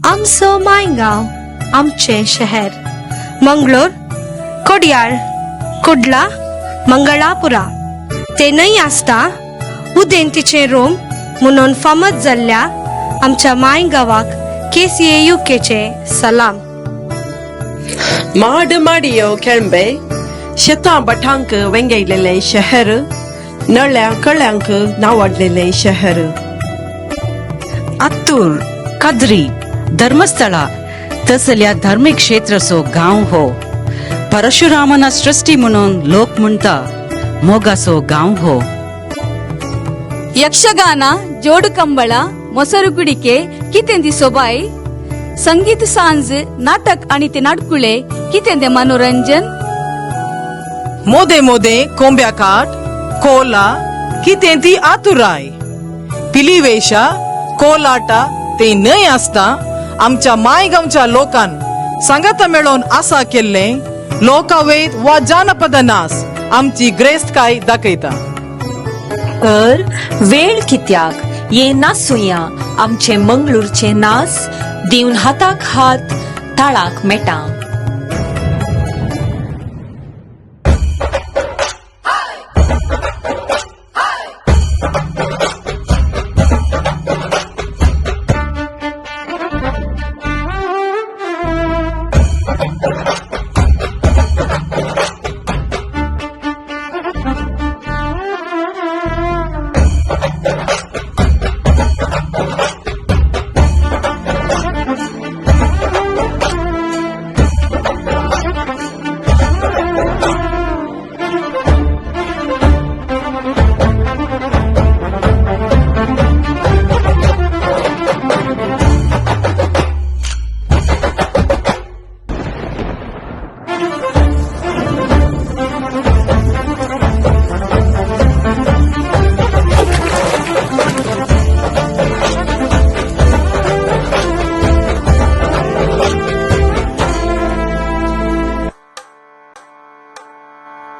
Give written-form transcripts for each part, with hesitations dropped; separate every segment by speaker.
Speaker 1: आमचो मायगांव आमचे शहर. मंगळूर, कोड्याळ, कुडला, मंगळापुरा ते न्हय आसता उदेंतीचे रोम म्हणून फामद जाल्ल्या आमच्या मायगांवाक KCAUKचे सलाम.
Speaker 2: माड माडियो केळंबे शेतां बठांक वेंगयलेले शहर, नळ्या कळ्यांक नावाडलेले शहर.
Speaker 3: आत्तूर, कद्री, धर्मस्थळा तसल्या धार्मिक क्षेत्राचो गांव हो. परशुरामना सृष्टी म्हणून लोक म्हणटा मोगाचो गांव हो.
Speaker 4: ಯಕ್ಷಗಾನ, ಜೋಡು ಕಂಬಳ, ಮೊಸರು ಕುಡಿಕೆ ಕಿತೆಂದಿ ಸೊಬಾಯಿ, ಸಂಗೀತ सांज, नाटक आणि ते नाटकुळे कितेंदे मनोरंजन.
Speaker 5: मोदे मोदे कोंब्या काट, कोला कितें ती आतुराय. पिलीवेशा, कोलाटा ते न्हय आसता आमच्या मायगांवच्या लोकांन सांगाता मेळोन आसा केल्ले लोकावेद वा जानपद नाच आमची ग्रेस्तकाय दाखयता.
Speaker 6: तर वेळ कित्याक ये नाचुया आमचे मंगळूरचे नाच दिवन हाताक हात ताळाक मेटा.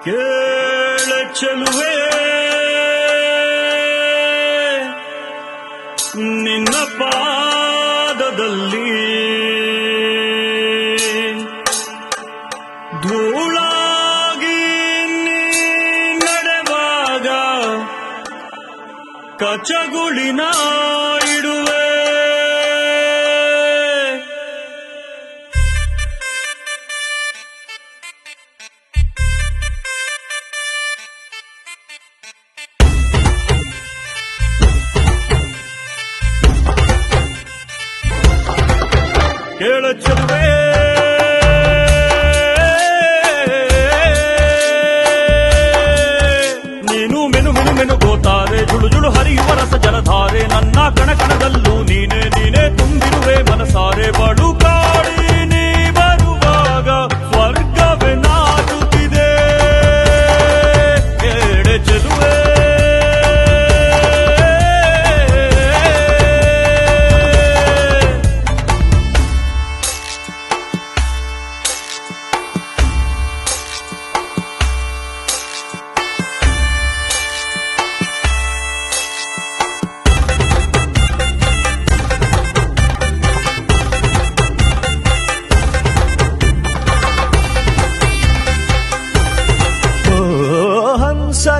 Speaker 7: ಕೇಳ ಚೆಲುವೆ ನಿನ್ನ ಪಾದದಲ್ಲಿ ಧೂಳಾಗಿ ನೀ ನಡೆವಾಗ ಕಚಗುಳಿನ ಇಡುವೆ. ಕೇಳ ಚೆಲುವೆ ನೀನು ಮೆನು ಮೆನು ಮೆನು ಗೋತಾರೆ ಜುಳು ಜುಳು ಹರಿಯುವ ರಸ ಜಲಧಾರೆ ನನ್ನ ಕಣ ಕಣದಲ್ಲೂ ನೀನೆ ನೀನೆ ತುಂಬಿರುವೆ ಮನಸಾರೆ ಬಡು ಕಾಡಿ ನೀ ಬರುವಾಗ ಸ್ವರ್ಗವೇ ನಾಚುತ್ತಿದೆ. ಕೇಳ ಚೆಲುವೆ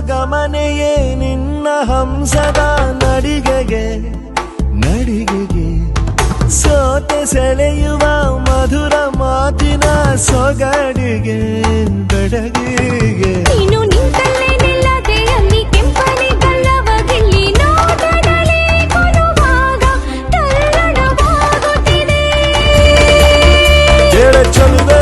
Speaker 8: ಗಮನೆಯೇ ನಿನ್ನ ಹಂಸದ ನಡಿಗೆಗೆ ನಡಿಗೆಗೆ ಸೋತೆ ಸೆಳೆಯುವ ಮಧುರ ಮಾತಿನ ಸೊಗಡಿಗೆ ಬೆಡಗಿಗೆ.
Speaker 9: ನೀನು ನಿಂತಲ್ಲೇ ನಿಲ್ಲದೆ ಅಲ್ಲಿ ಕೆಂಪನೆ ಗಲ್ಲವಗಿಲ್ಲಿ ನೋಟದಲ್ಲಿ ಕೊಡುವಾಗ ತಲ್ಲಣವಾಗುತ್ತಿದೆ.
Speaker 8: ಕೇಳ ಚೆಲುವೆ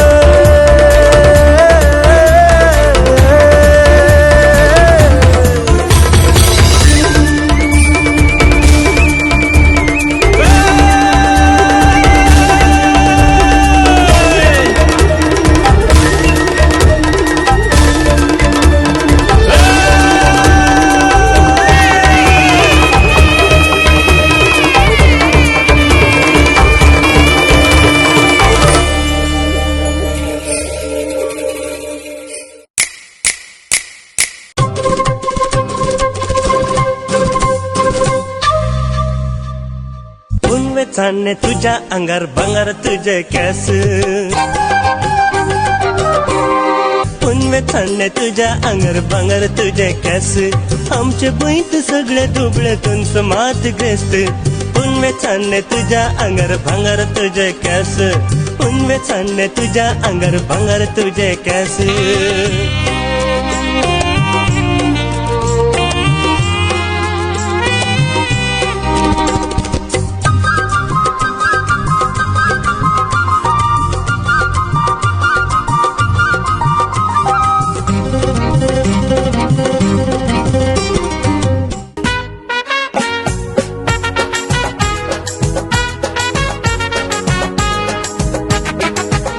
Speaker 8: पुनवे चांदणे तुझ्या अंगार भांगार तुझे केस पुनवे चांदणे तुझ्या अंगार भांगार तुझे केस आमचे बैत सगळे दुबळे तुंच मात ग्रेस्त पुनवे चांदणे तुझ्या अंगार भांगार तुझे केस पुनवे चांदणे तुझ्या अंगार भांगार तुझे केस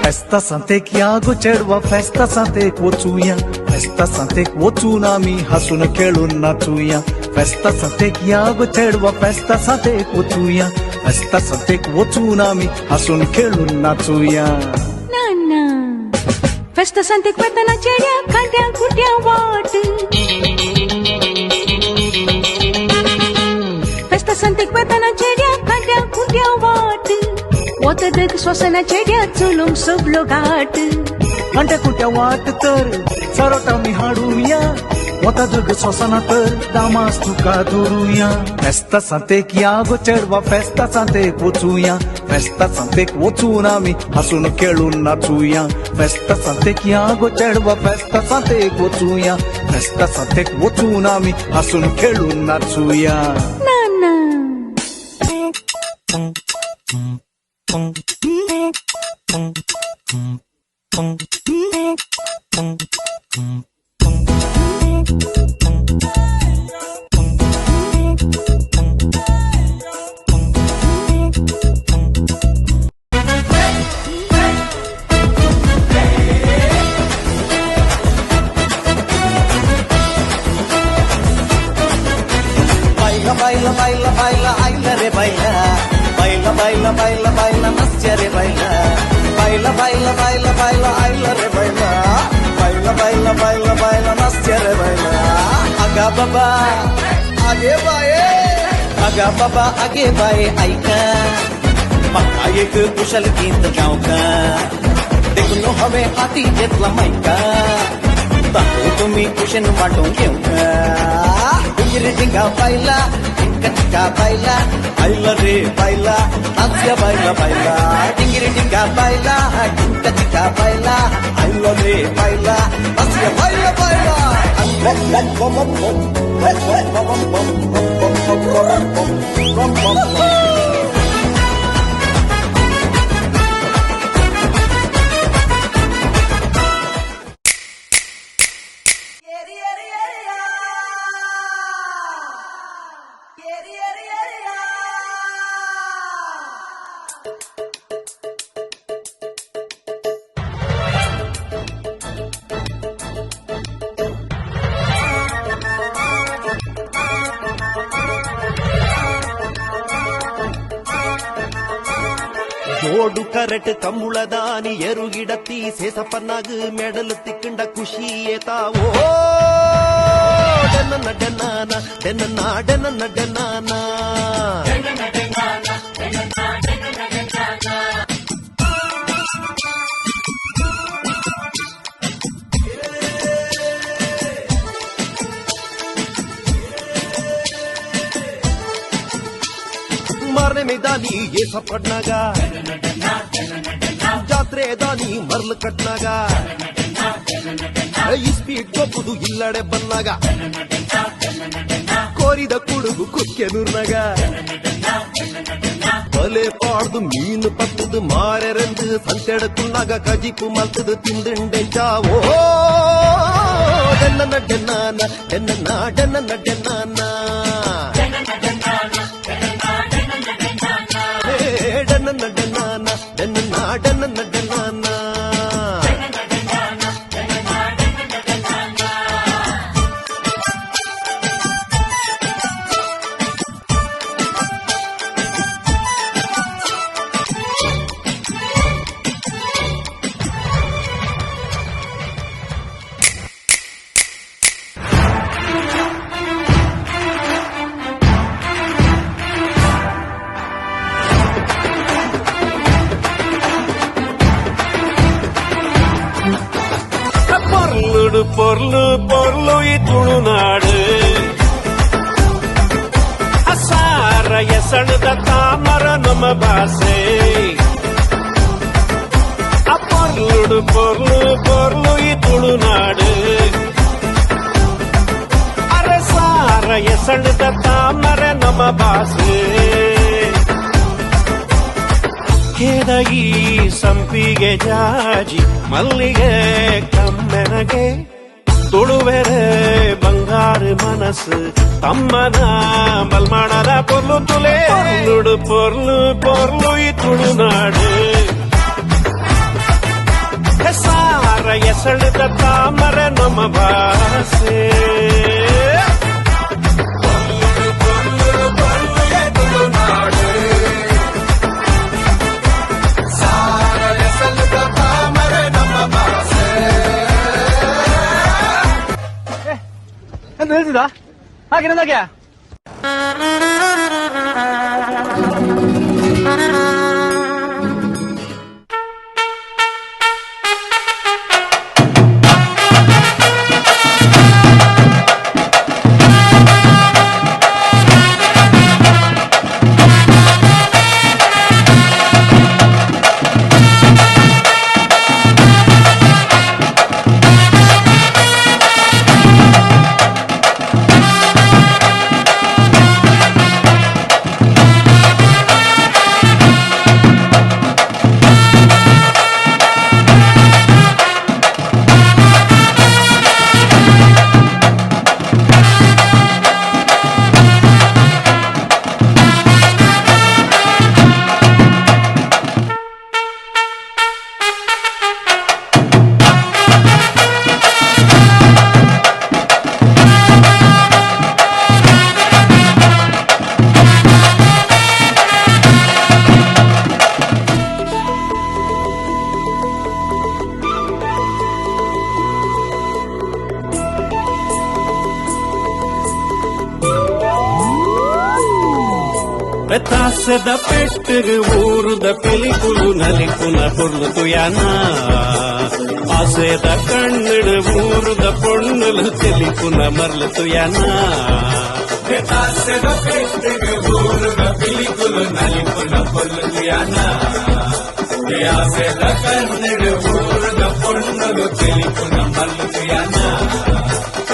Speaker 10: Festa Santek यागो चढवा फेस्ता सांतेक वचूया फेस्ता सांतेक वचून आम्ही हसून खेळून नाचूया फेस्ता सांतेक यागो चढवा फेस्ता सांतेक वचूया फेस्ता सांतेक वचून आम्ही हसून खेळून नाचूया
Speaker 9: नाना फेस्ता सांतेक वतना चेड्या खांद्या कुट्या वाट फेस्ता सांतेक वतना चेड्या खांद्या कुट्या वाट ओतदक श्वसना चेड्या चुलूंक सोबलो घाट
Speaker 10: अंड्या कुट्या वाट तर चरोटा मी हाडूया वता जग सोसना तर दामास तुका धरूया फेस्ता सांतेक यागो चढवा फेस्ता सांतेक वचूया फेस्ता सांतेक वचून आम्ही हसून खेळून नाचूया फेस्ता सांतेक यागो चढवा फेस्ता सांतेक वचूया फेस्ता सांतेक वचून आम्ही हसून खेळून नाचूया
Speaker 9: नाना
Speaker 8: बायला बायला बायला आईला रे बायला बायला बायला बायला बायला नसच्या रे बायला बायला बायला बायला बायला आईला रे बायला बायला बायला बायला बायला नसच्या रे बायला आगा बाबा आगे बाये आगा बाबा आगे बाये ऐका पक्का एक कुशल गीत गाव का देखून हवे हाती घेतला मायका दाखवू तुम्ही कुशन वाटून घेऊ का डिंगिरी डिंगा बायला टिंका टिंका बायला आईला रे बायला नाचल्या बायला बायला डिंगिरी डिंगा बायला टिंका टिंका बायला आईला रे बायला नाचल्या बायला बायला ಜೋಡು ಕರೆಟ್ ಕಂಬುಳದಾನಿ ಎರುಗಿಡತ್ತಿ ಸೇಸಪ್ಪನಾಗ ಮೆಡಲ್ ತಿಕ್ಕಂಡ ಖುಷಿ ಏತಾವೋ ಡೆನ್ನ ಡೆನ್ನಾನ ಡೆನ್ನ ಡೆನ್ನ ಡೆನ್ನಾನ ಮಾರನೇ ಮೈದಾನಿ ಏಸ ಪಡ್ನಾಗ ಜಾತ್ರೆ ದಾನಿ ಮರ್ಲ್ ಕಟ್ನಾಗ ಈ ಸ್ಪೀಡ್ ಗೊಬ್ಬುದು ಇಲ್ಲಡೆ ಬಂದಾಗ ಕೋರಿದ ಕುಡುಗು ಕುಕ್ಕೆನೂರ್ನಾಗ ಬಲೆ ಪಾಡ್ದು ಮೀನು ಪತ್ತದು ಮಾರೆರೆಂದು ಸಂತೆಡಕುನ್ನಾಗ ಕಜಿಪು ಮಲ್ತದು ತಿಂದಿಂಡೆಂಚಾವೋ ಡೆನ್ನ ಡೆನ್ನಾನ ಡೆನ್ನ ಡೆನ್ನ ಡೆನ್ನಾನ ಡೆನ್ನ ಡೆನ್ನಾನ ಡೆನ್ನ ಡೆನ್ನ ಡೆನ್ನಾನ
Speaker 7: பொருளு பொருளு துளுநாடு ಅಸಾರ ಎಸಣದ ತಾಮರ ನಮ್ಮ ಭಾಷೆ ಪೊರ್ಲುಡು ಪೊರ್ಲು ಪೊರ್ಲು ಈ ತುಳುನಾಡು ಅರಸಾರ ಎಸಣದ ತಾಮರ ನಮ್ಮ ಭಾಷೆ ಕೆದಗಿ ಸಂಪಿಗೆ ಜಾಜಿ ಮಲ್ಲಿಗೆ ಕಮ್ಮೆನಗೆ ತುಳುವೆರೆ ಬಂಗಾರು ಮನಸ್ಸು ತಮ್ಮನ ಮಲ್ಮಾಣದ ಪೊರ್ಲು ತುಲೆ ಪೊರ್ಲುಡು ಪೊರ್ಲು ಪೊರ್ಲು ಈ ತುಳುನಾಡು ಸಾರ ಎಸಳದ ತಾಮರ ನಮ್ಮ ಭಾಷೆ
Speaker 10: ಎಂತ ಹೇಳ್ತಿದ್ದ ಹಾಗೆ
Speaker 7: ತಾಸದ ಪೆಟ್ಟಿಗೆ ಊರುದ ಪಿಲಿಕುಲು ನಲಿಕುನ ಪೊರ್ಲು ತುಯಾನ ಆಸೆದ ಕಣ್ಣಿಡು ಊರುದ ಪೊಣ್ಣಲು ತಿಳಿಕುನ ಮರ್ಲು ತುಯಾನ ತಾಸದ ಪೆಟ್ಟಿಗೆ ಊರುದ ಪಿಲಿಕುಲು ನಲಿಕುನ ಪೊರ್ಲು ತುಯಾನ ಆಸೆದ ಕಣ್ಣಿಡು ಊರುದ ಪೊಣ್ಣಲು ತಿಳಿಕುನ ಮರ್ಲು ತುಯಾನ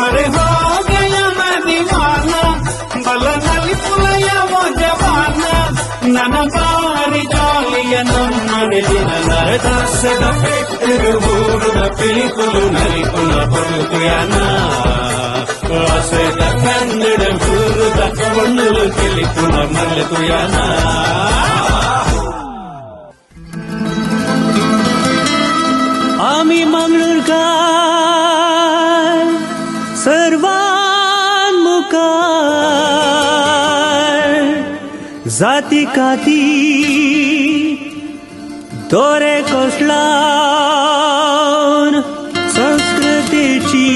Speaker 7: ಅರೆ ಹೋಗಯ ಮದಿವಾನ ಬಲ ನಲಿಕುಲಯ ಜವಾನ ನನ್ನ ಬಾರಿ ಜಾಲಿಯ ನಮ್ಮನೆ ದಿನ ನರದಾಸದ ಪೆಟ್ಟಿಗೆ ಊರುದ ಪಿಲಿಕುಲು ನಲಿಕುನ ಪೊರ್ಲುಯಾನ ಆಸೆದ ಕನ್ನಡ ಊರುದ ಪೊಣ್ಣಲು ತಿಳಿಕುನ ಮರ್ಲುಯಾನ आम्ही मंगळूरकार सर्वांमुखार जाती काती दोरे कोसलावन संस्कृतीची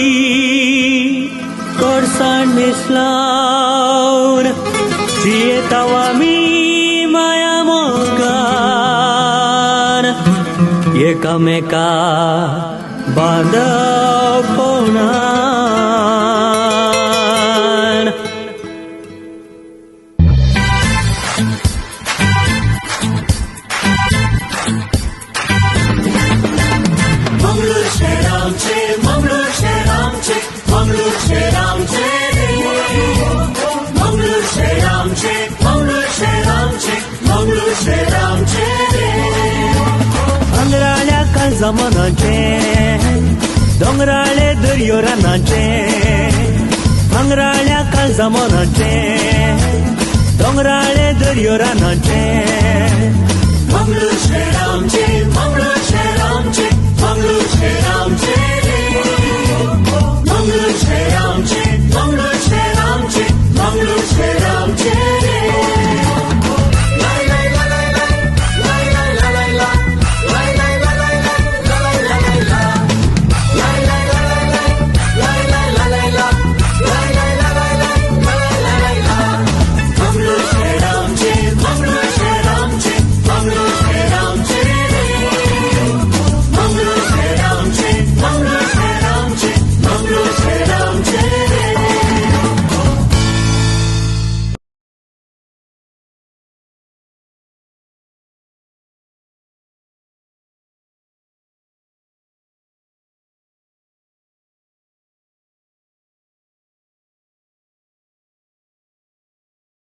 Speaker 7: कोडसाण मिसलावन जियेताव आमी माया मोगान एकामेका बांधवपणान
Speaker 8: मंगळूर शहरांचे मंगळूर शहरांचे मंगळूर शहरांचे मंगळूर शहरांचे मंगळूर शहरांचे मंगळूर शहरांचे
Speaker 11: अंगराळ्या काळजामनाचे दोंगराळे दर्यो रानाचे अंगराळ्या काळजामनाचे दोंगराळे दर्यो रानाचे
Speaker 8: मंगळूर शहरांचे मंगळूर शहरांचे मंगळूर शहरांचे मंगळूर शहरांचे मंगळूर शहरांचे मंगळूर शहरांचे